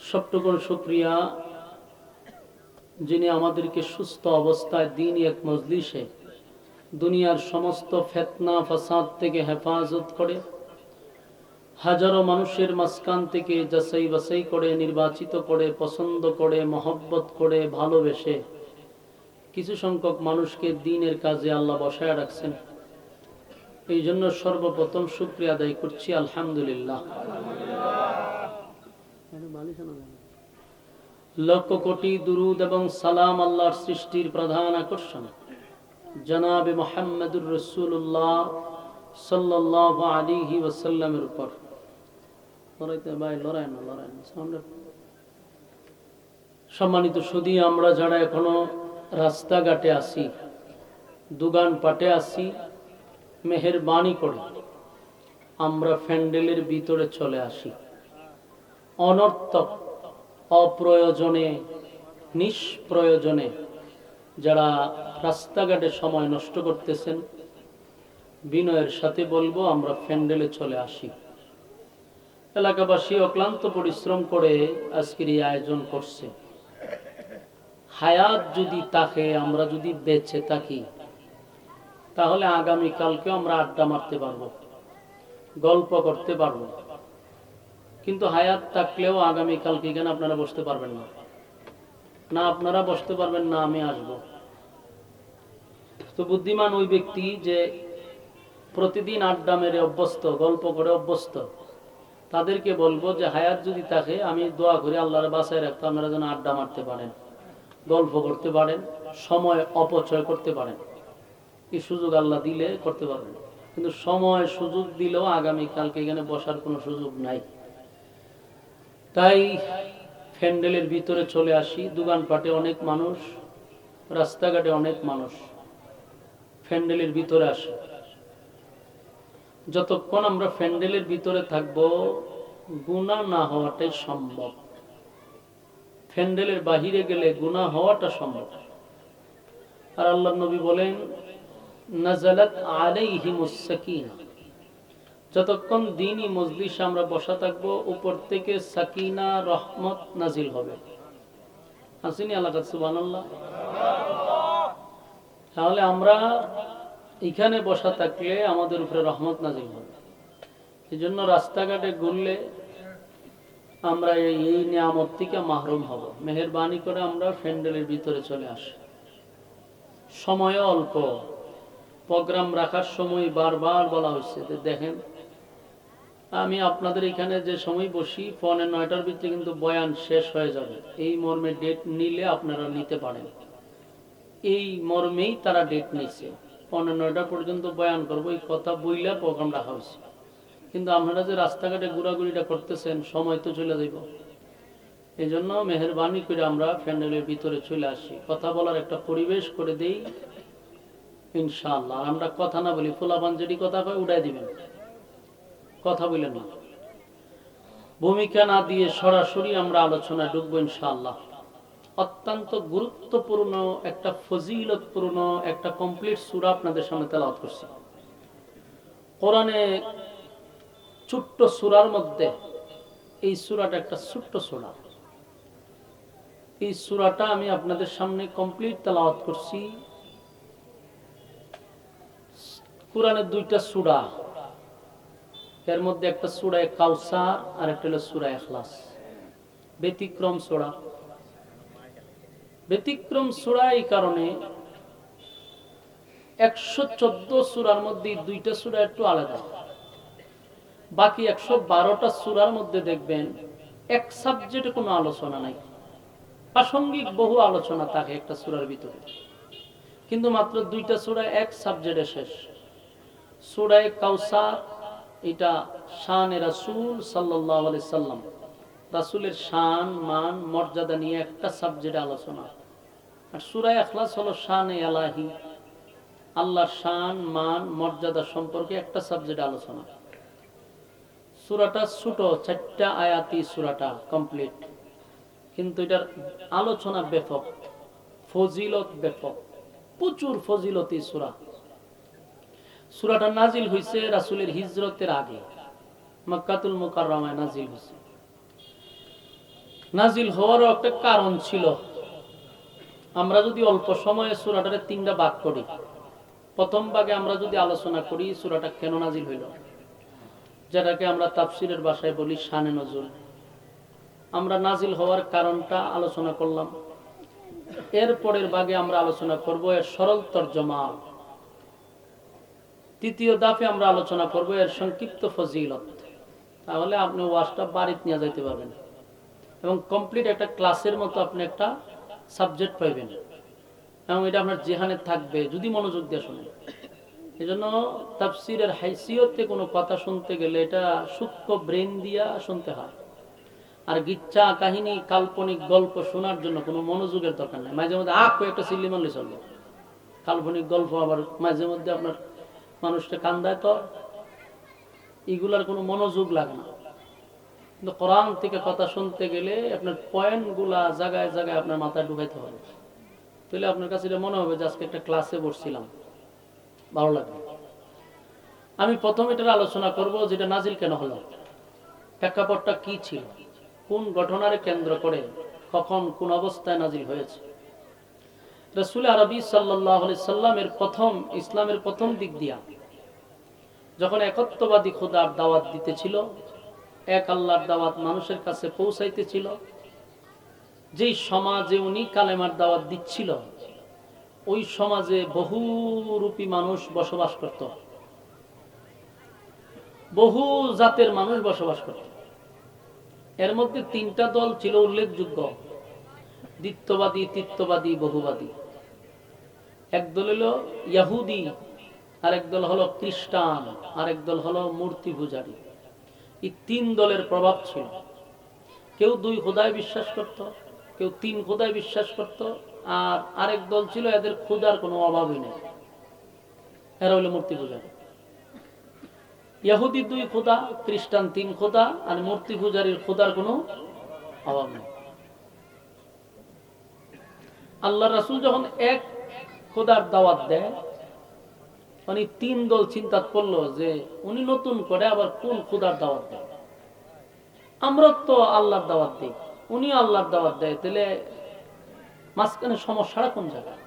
সবটুকুন শুকরিয়া যিনি আমাদেরকে সুস্থ অবস্থায় দ্বীনি এক মজলিসে দুনিয়ার সমস্ত ফিতনা ফাসাদ থেকে হেফাজত করে হাজারো মানুষের মাঝখান থেকে যাচাই বাছাই করে নির্বাচিত করে পছন্দ করে মহব্বত করে ভালোবেসে কিছু সংখ্যক মানুষকে দ্বীনের কাজে আল্লাহ বসায় রাখছেন। এই জন্য সর্বপ্রথম শুকরিয়া আদায় করছি আলহামদুলিল্লাহ। লক্ষ কোটি দুরুদ এবং সালাম আল্লাহর সৃষ্টির প্রধান আকর্ষণ জনাবে মুহাম্মদুর রাসূলুল্লাহ সাল্লাল্লাহু আলাইহি ওয়াসাল্লামের উপর। সম্মানিত সুধী, আমরা যারা এখনো রাস্তাঘাটে আছি, দোকান পাটে আছি, মেহেরবানি করে আমরা প্যান্ডেলের ভিতরে চলে আসি। অনর্থক অপ্রয়োজনে নিষ্প্রয়োজনে যারা রাস্তাঘাটে সময় নষ্ট করতেছেন, বিনয়ের সাথে বলবো আমরা প্যান্ডেলে চলে আসি। এলাকাবাসী অক্লান্ত পরিশ্রম করে আজকের এই আয়োজন করছে। হায়াত যদি থাকে, আমরা যদি বেঁচে থাকি, তাহলে আগামীকালকেও আমরা আড্ডা মারতে পারবো, গল্প করতে পারবো। কিন্তু হায়াত থাকলেও আগামীকালকে এখানে আপনারা বসতে পারবেন না, না আপনারা বসতে পারবেন না আমি আসবো। তো বুদ্ধিমান ওই ব্যক্তি যে প্রতিদিন আড্ডা মেরে অভ্যস্ত, গল্প করে অভ্যস্ত, তাদেরকে বলবো যে হায়াত যদি থাকে আমি দোয়া করি আল্লাহর বাসায় রাখতে আপনারা যেন আড্ডা মারতে পারেন, গল্প করতে পারেন, সময় অপচয় করতে পারেন। এই সুযোগ আল্লাহ দিলে করতে পারবেন, কিন্তু সময় সুযোগ দিলেও আগামীকালকে এখানে বসার কোনো সুযোগ নাই। তাই প্যান্ডেলের ভিতরে চলে আসি। দোকানপাটে অনেক মানুষ, রাস্তাঘাটে অনেক মানুষ, প্যান্ডেলের ভিতরে আসে। যতক্ষণ আমরা প্যান্ডেলের ভিতরে থাকবো গুনাহ না হওয়াটাই সম্ভব। প্যান্ডেলের বাহিরে গেলে গুনাহ হওয়াটা সম্ভব। আর আল্লাহর নবী বলেন নাযালাত আলাইহিমুস সাকিনা, যতক্ষণ দ্বীনি মজলিসে আমরা বসা থাকবো উপর থেকে সাকিনা রহমত নাজিল হবে। আসেনি আল্লাহ সুবহানাল্লাহ। তাহলে আমরা এখানে বসা থাকলে আমাদের উপরে রহমত নাজিল হবে। এই জন্য রাস্তাঘাটে ঘুরলে আমরা এই নিয়ামত থেকে মাহরুম হব। মেহেরবানি করে আমরা প্যান্ডেলের ভিতরে চলে আসি। সময় অল্প, প্রোগ্রাম রাখার সময় বারবার বলা হয়েছে যে দেখেন আমি আপনাদের এখানে যে সময় বসি 9:45 ভিতরে কিন্তু বয়ান শেষ হয়ে যাবে। এই মর্মে ডেট নিলে আপনারা নিতে পারেন। এই মর্মেই তারা ডেট নিচ্ছে, 9:45 পর্যন্ত বয়ান করবো, এই কথা বইলা প্রোগ্রাম রাখা হয়েছে। কিন্তু আপনারা যে রাস্তাঘাটে ঘোরাঘুরিটা করতেছেন, সময় তো চলে যাইব। এই জন্য মেহেরবানি করে আমরা প্যান্ডেলের ভিতরে চলে আসি, কথা বলার একটা পরিবেশ করে দেই ইনশাআল্লাহ। আর আমরা কথা না বলি, ফুলাবান যেটি কথা কয় উড়াই দিবেন, কথা বলেন না। ভূমিকা না দিয়ে সরাসরি আমরা আলোচনায় ঢুকবো ইনশাআল্লাহ। অত্যন্ত গুরুত্বপূর্ণ একটা ফজিলতপূর্ণ একটা কমপ্লিট সূরা আপনাদের সামনে তেলাওয়াত করছি। কোরআনে ছোট্ট সূরার মধ্যে এই সূরাটা একটা ছোট্ট সূরা। এই সূরাটা আমি আপনাদের সামনে কমপ্লিট তেলাওয়াত করছি। কোরআনের দুইটা সূরা, এর মধ্যে একটা সূরা কাউসার আর একটা হলো সূরা ইখলাস। ব্যতিক্রম সূরা। ব্যতিক্রম সূরা এই কারণে 114 সূরার মধ্যে দুইটা সূরা একটু আলাদা। বাকি 112টা সূরার মধ্যে দেখবেন এক সাবজেক্টে কোনো আলোচনা নাই। প্রাসঙ্গিক বহু আলোচনা থাকে একটা সূরার ভিতরে, কিন্তু মাত্র দুইটা সূরা এক সাবজেক্টে শেষ। সূরা কাউসার এটা শান রাসূল সাল্লাল্লাহু আলাইহি সাল্লাম, রাসূলের শান মান মর্যাদা নিয়ে একটা সাবজেক্টে আলোচনা। আর সূরা ইখলাস হলো শান ইলাহি, আল্লাহর শান মান মর্যাদা সম্পর্কে একটা সাবজেক্টে আলোচনা। সূরাটা ছোট, 4টা আয়াতি সূরাটা কমপ্লিট, কিন্তু এটার আলোচনা ব্যাপক, ফজিলত ব্যাপক, প্রচুর ফজিলতি সূরা। সূরাটা নাজিল হয়েছে রাসূলের হিজরতের আগে, মক্কাতুল মুকাররমায় নাজিল হয়েছে। নাজিল হওয়ারও একটা কারণ ছিল। আমরা যদি অল্প সময়ে সূরাটারে তিনটা ভাগ করি, প্রথম ভাগে আমরা যদি আলোচনা করি সূরাটা কেন নাজিল হইল, যেটাকে আমরা তাফসীরের ভাষায় বলি শানে নজুল। আমরা নাজিল হওয়ার কারণটা আলোচনা করলাম। এর পরের ভাগে আমরা আলোচনা করব এর সরল তরজমা। তৃতীয় ধাপে আমরা আলোচনা করব এর সংক্ষিপ্ত ফজিলত। তাহলে আপনি ওয়াজটা বাড়িতে নিয়ে যাইতে পারবেন এবং কমপ্লিট একটা ক্লাসের মতো আপনি একটা সাবজেক্ট পাইবেন এবং এটা আপনার জিহানে থাকবে যদি মনোযোগ দিয়ে শোনেন। এই জন্য তাফসীরের হাইসিয়তে কোনো কথা শুনতে গেলে এটা সূক্ষ্ম ব্রেন দিয়া শুনতে হয়। আর গিচ্ছা কাহিনী কাল্পনিক গল্প শোনার জন্য কোনো মনোযোগের দরকার নেই। মাঝে মধ্যে একটা সিল্লি মারলে চলবে। কাল্পনিক গল্প আবার মাঝে মধ্যে আপনার মানুষটা কান্দায়, তো এগুলার কোনো মনোযোগ লাগে না। কিন্তু কোরআন থেকে কথা শুনতে গেলে আপনার পয়েন্টগুলা জায়গায় জায়গায় আপনার মাথায় ঢুকাইতে হবে। তাহলে আপনার কাছে এটা মনে হবে যে আজকে একটা ক্লাসে বসছিলাম, ভালো লাগবে। আমি প্রথম এটার আলোচনা করব যেটা নাজিল কেন হলো, প্রেক্ষাপটটা কি ছিল, কোন ঘটনারে কেন্দ্র করে কখন কোন অবস্থায় নাজিল হয়েছে। রাসূল আরবি সাল্লাল্লাহু আলাইহি সাল্লামের প্রথম ইসলামের প্রথম দিক দিয়া যখন একত্ববাদী খোদার দাওয়াত দিতেছিল, এক আল্লাহর দাওয়াত মানুষের কাছে পৌঁছাইতেছিল, যেই সমাজে উনি কালেমার দাওয়াত দিচ্ছিল ওই সমাজে বহুরূপী মানুষ বসবাস করত, বহু জাতের মানুষ বসবাস করত। এর মধ্যে তিনটা দল ছিল উল্লেখযোগ্য: দ্বিত্ববাদী, তৃত্ববাদী, বহুবাদী। এক দল হলো ইহুদি, আরেক দল হলো খ্রিস্টান, আরেক দল হলো মূর্তি পূজারী। এই তিন দলের প্রভাব ছিল। কেউ দুই খোদায় বিশ্বাস করত, কেউ তিন খোদায় বিশ্বাস করত, আর আরেক দল ছিল এদের খোদার কোনো অভাবই নেই, এরা হলো মূর্তি পূজারী। ইহুদি দুই খোদা, খ্রিস্টান তিন খোদা, আর মূর্তি পূজারীর খোদার কোনো অভাব নেই। আল্লাহ রাসূল যখন এক খোদার দাওয়াত দেয়, উনি তিন দল চিন্তা করলো যে উনি নতুন করে আবার কোন খোদার দাওয়াত দেয়। আমরা তো আল্লাহর দাওয়াত দিই, উনি আল্লাহর দাওয়াত দেয়, তাহলে মাঝখানে সমস্যাটা কোন জায়গায়?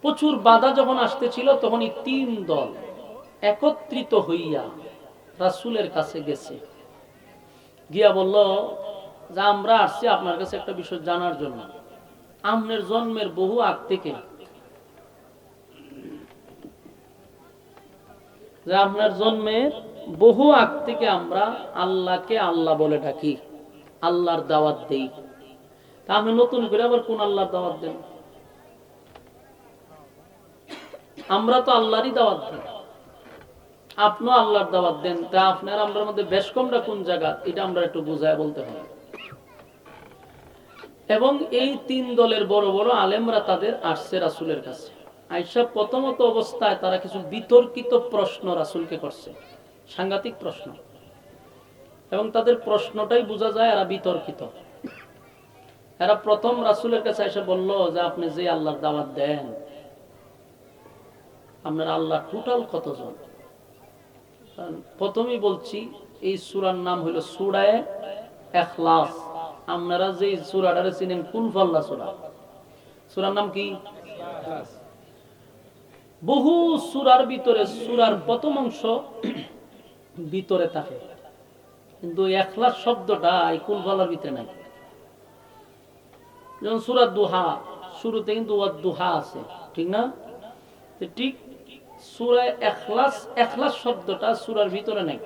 প্রচুর বাধা যখন আসতেছিল তখন এই তিন দল একত্রিত হইয়া রাসূলের কাছে গেছে, গিয়া বলল যে আমরা আসছি আপনার কাছে একটা বিষয় জানার জন্য। আপনার জন্মের বহু আগ থেকে, যে আপনার জন্মের বহু আগ থেকে আমরা আল্লাহকে আল্লাহ বলে ডাকি, আল্লাহর দাওয়াত দেই। তা আপনি নতুন করে আবার কোন আল্লাহর দাওয়াত দেন? আমরা তো আল্লাহরই দাওয়াত দিই, আপনিও আল্লাহর দাওয়াত দেন। তা আপনার আমরার মধ্যে বেশ কমটা কোন জায়গা, এটা আমরা একটু বুঝায় বলতে হবে। এবং এই তিন দলের বড় বড় আলেমরা তাদের আসছে রাসূলের কাছে। আয়েশা প্রথমত অবস্থায় তারা কিছু বিতর্কিত প্রশ্ন রাসূলকে করছে, সাংঘাতিক প্রশ্ন, এবং তাদের প্রশ্নটাই বোঝা যায় এরা বিতর্কিত। এরা প্রথম রাসূলের কাছে এসে বলল যে আপনি যে আল্লাহর দাওয়াত দেন, আপনার আল্লাহ টোটাল কতজন? প্রথমেই বলছি এই সূরার নাম হলো সূরা ইখলাস। আপনারা যে সূরাটারে চিনেন কুল ফাল্লা সূরা, সূরার নাম কি? ইখলাস। বহু সূরার ভিতরে সূরার প্রথম অংশ ভিতরে থাকে, কিন্তু ইখলাস শব্দটা এই কুল ফাল্লার ভিতরে নাই। যেমন সূরা দুহা, শুরুতে কিন্তু ওয়াদ-দুহা আছে, ঠিক না? ঠিক সূরা ইখলাস, ইখলাস শব্দটা সূরার ভিতরে নাই।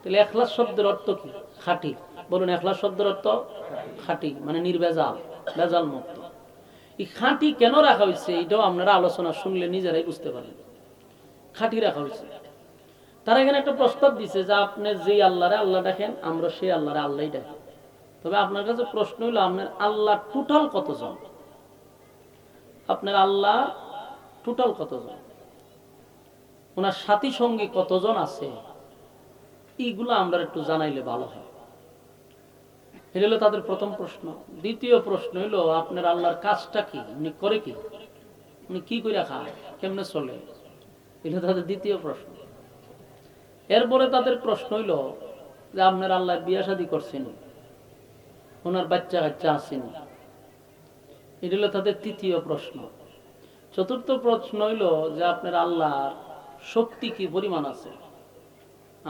তাহলে ইখলাস শব্দের অর্থ কি? খাঁটি। বলুন, ইখলাস শব্দের অর্থ খাঁটি, মানে নির্ভেজাল, ভেজাল মুক্ত। এই খাঁটি কেন রাখা হয়েছে এটাও আপনারা আলোচনা শুনলে নিজেরাই বুঝতে পারেন। খাঁটি রাখা হয়েছে, তারা এখানে একটা প্রস্তাব দিছে যে আপনি যেই আল্লাহরে আল্লাহ দেখেন, আমরা সেই আল্লাহরে আল্লাহই দেখি। তবে আপনার কাছে প্রশ্ন হলো আপনার আল্লাহ টোটাল কতজন? আপনার আল্লাহ টোটাল কতজন? ওনার সাথী সঙ্গী কতজন আছে? এইগুলো আমরা একটু জানাইলে ভালো হয়। এটা হলো তাদের প্রথম প্রশ্ন। দ্বিতীয় প্রশ্ন হলো আপনার আল্লাহর কাজটা কি, উনি করে কি, উনি কি করে খায়, কেমনে চলে, এটা তাদের দ্বিতীয় প্রশ্ন। এরপরে তাদের প্রশ্ন হইল যে আপনার আল্লাহ বিয়া শাদী করছেন, ওনার বাচ্চা কাচ্চা আসেনি। এটা হলো তাদের তৃতীয় প্রশ্ন। চতুর্থ প্রশ্ন হইল যে আপনার আল্লাহর শক্তি কি পরিমাণ আছে,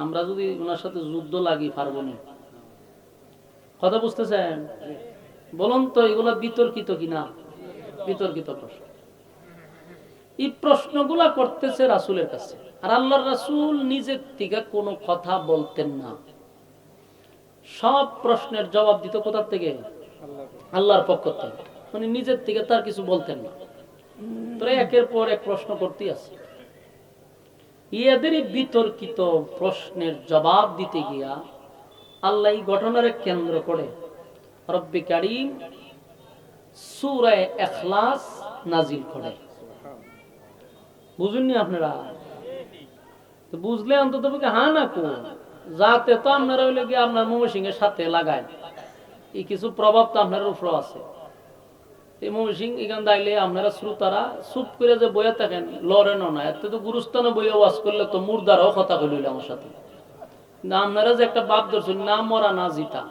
আমরা যদি ওনার সাথে যুদ্ধ লাগি পারবো না। কথা বুঝতেছেন? বলুন তো এগুলো বিতর্কিত কিনা? বিতর্কিত প্রশ্ন। এই প্রশ্নগুলা করতেছে রাসূলের কাছে, আর আল্লাহর রাসূল নিজের থেকে কোনো কথা বলতেন না। সব প্রশ্নের জবাব দিত কোথা থেকে? আল্লাহর পক্ষ থেকে। মানে নিজের থেকে তার কিছু বলতেন না। তোরা একের পর এক প্রশ্ন করতেই আছে। এদের বিতর্কিত প্রশ্নের জবাব দিতে গিয়া আল্লাহ এই ঘটনার কেন্দ্র করে রব্বে কারীম সূরা ইখলাস নাজিল করে। বুঝুননি আপনারা? তো বুঝলে অন্তত হ্যাঁ না কো যাতে তো আপনারা হইলে গিয়ে আপনার ময়মনসিংহ এর সাথে লাগায় এই কিছু প্রভাব তো আপনার উপর আছে। এই ময়মনসিংহ এখান দাইলে আপনারা শ্রোতারা চুপ করে যে বইয়া থাকেন লড়েন না, এত তো গুরুস্থানে বইয়া ওয়াজ করলে তো মুর্দারাও কথা কইল আমার সাথে। না আপনারা যে একটা বাপ ধরছেন না মরা না জিতা,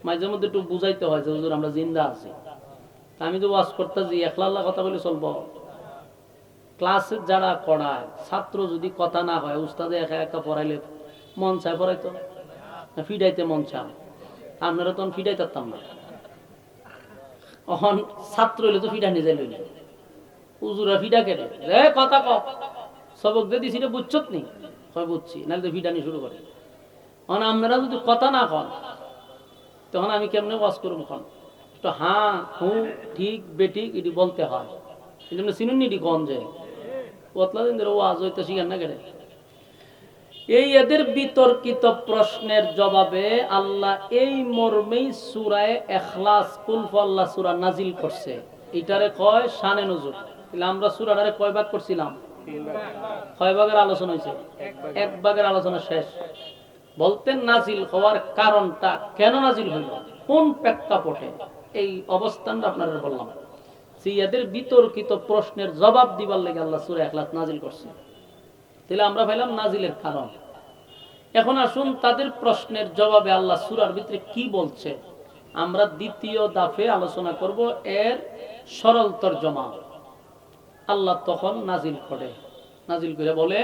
মাঝে মধ্যে একটু বুঝাইতে হয় যে হুজুর আমরা জিন্দা আছি। আমি তো ওয়াজ করতেছি একলা আল্লাহ কথা বলে চলবো। ক্লাসে যারা পড়ায় ছাত্র যদি কথা না হয়, উস্তাদে একা একা পড়াইলে মন চায় পড়াইতো না, ফিডাইতে মন চায়। আপনারা তখন ফিডাই পারতাম না। এখন ছাত্র হইলে তো ফিডা নিজে লইলে উজুরা ফিডা কেটে কথা ক সবক দিয়ে দিছি বুঝছত নি, হয় বুঝছি, নাহলে তো ফিডানি শুরু করে। এখন আপনারা যদি কথা না কন তখন আমি কেমনে ওয়াজ করবো? কন তো হ্যাঁ হু ঠিক বেঠিক এটি বলতে হয়। এই জন্য চিনুন এটি কন যে কতলা দিন ধরে ওয়াজ হইতে শিখেন না কেটে। এই এদের বিতর্কিত প্রশ্নের জবাবে আল্লাহ এই মর্মেই সূরা ইখলাস কুল আল্লাহ সূরা নাজিল করছে। এটারে কয় শানে নজুল। তাহলে আমরা সূরাটারে কয় ভাগ করছিলাম? কয় ভাগের আলোচনা হয়েছে? এক ভাগের আলোচনা শেষ। বলতেন নাজিল হওয়ার কারণটা কেন নাজিল হইল, কোন প্রেক্ষাপটে, এই অবস্থানটা আপনারা বললাম। সেই এদের বিতর্কিত প্রশ্নের জবাব দিবার লেগে আল্লাহ সূরা ইখলাস নাজিল করছে। তাহলে আমরা পাইলাম নাজিলের কারণ। এখন আসুন তাদের প্রশ্নের জবাবে আল্লাহ সূরার ভিতরে কি বলছে আমরা দ্বিতীয় দাফে আলোচনা করব। এর সরল তরজমা আল্লাহ তখন নাজিল করে বলে